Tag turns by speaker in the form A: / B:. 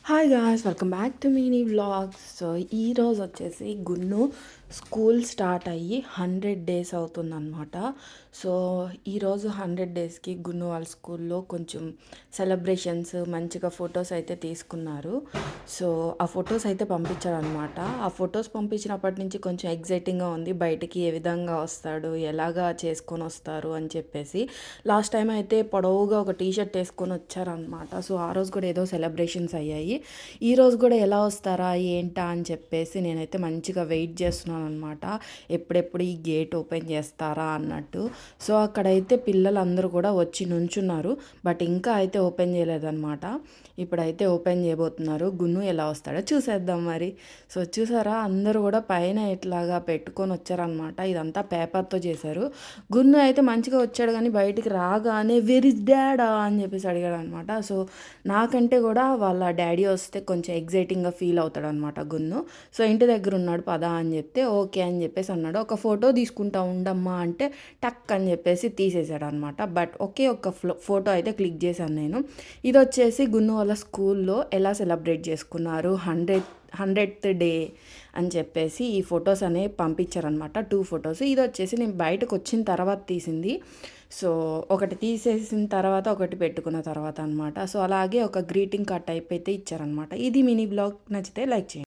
A: Hi guys, welcome back to mini vlogs. So ఈరోజు వచ్చేసి గున్ను school start అయ్యి 100 days అవుతుందన్నమాట. సో ఈరోజు 100 daysకి గున్ను వాళ్ళ స్కూల్లో కొంచెం సెలబ్రేషన్స్ మంచిగా ఫొటోస్ అయితే తీసుకున్నారు. సో ఆ ఫొటోస్ అయితే పంపించారనమాట. ఆ ఫొటోస్ పంపించినప్పటి నుంచి కొంచెం ఎగ్జైటింగ్గా ఉంది, బయటికి ఏ విధంగా వస్తాడు, ఎలాగా చేసుకొని వస్తారు అని చెప్పేసి. లాస్ట్ టైం అయితే పొడవుగా ఒక టీషర్ట్ వేసుకొని వచ్చారనమాట. సో ఆ రోజు కూడా ఏదో సెలబ్రేషన్స్ అయ్యాయి. ఈరోజు కూడా ఎలా వస్తారా ఏంటా అని చెప్పేసి నేనైతే మంచిగా వెయిట్ చేస్తున్నాను అనమాట. ఎప్పుడెప్పుడు ఈ గేట్ ఓపెన్ చేస్తారా అన్నట్టు. సో అక్కడైతే పిల్లలందరూ కూడా వచ్చి నుంచున్నారు, బట్ ఇంకా అయితే ఓపెన్ చేయలేదన్నమాట. ఇప్పుడైతే ఓపెన్ చేయబోతున్నారు. గున్ను ఎలా వస్తాడో చూసేద్దాం మరి. సో చూసారా, అందరూ కూడా పైన ఇట్లాగా పెట్టుకొని వచ్చారనమాట. ఇదంతా పేపర్తో చేశారు. గున్ను అయితే మంచిగా వచ్చాడు, కానీ బయటికి రాగానే వెర్ ఇస్ డాడా అని చెప్పేసి అడిగాడు అనమాట. సో నాకంటే కూడా వాళ్ళ డాడీ వస్తే కొంచెం ఎగ్జైటింగ్గా ఫీల్ అవుతాడు అనమాట గున్ను. సో ఇంటి దగ్గర ఉన్నాడు పదా అని చెప్తే ఓకే అని చెప్పేసి అన్నాడు. ఒక ఫోటో తీసుకుంటా ఉండమ్మా అంటే టక్ అని చెప్పేసి తీసేసాడు అనమాట. బట్ ఒకే ఒక ఫోటో అయితే క్లిక్ చేశాను నేను. ఇది వచ్చేసి గున్ను వాళ్ళ స్కూల్లో ఎలా సెలబ్రేట్ చేసుకున్నారు 100th డే అని చెప్పేసి ఈ ఫొటోస్ అనేవి పంపించారనమాట. 2 photos. ఇది వచ్చేసి నేను బయటకు వచ్చిన తర్వాత తీసింది. సో ఒకటి తీసేసిన తర్వాత ఒకటి పెట్టుకున్న తర్వాత అనమాట. సో అలాగే ఒక గ్రీటింగ్ కార్డ్ టైప్ అయితే ఇచ్చారనమాట. ఇది మినీ బ్లాగ్, నచ్చితే లైక్ చేయండి.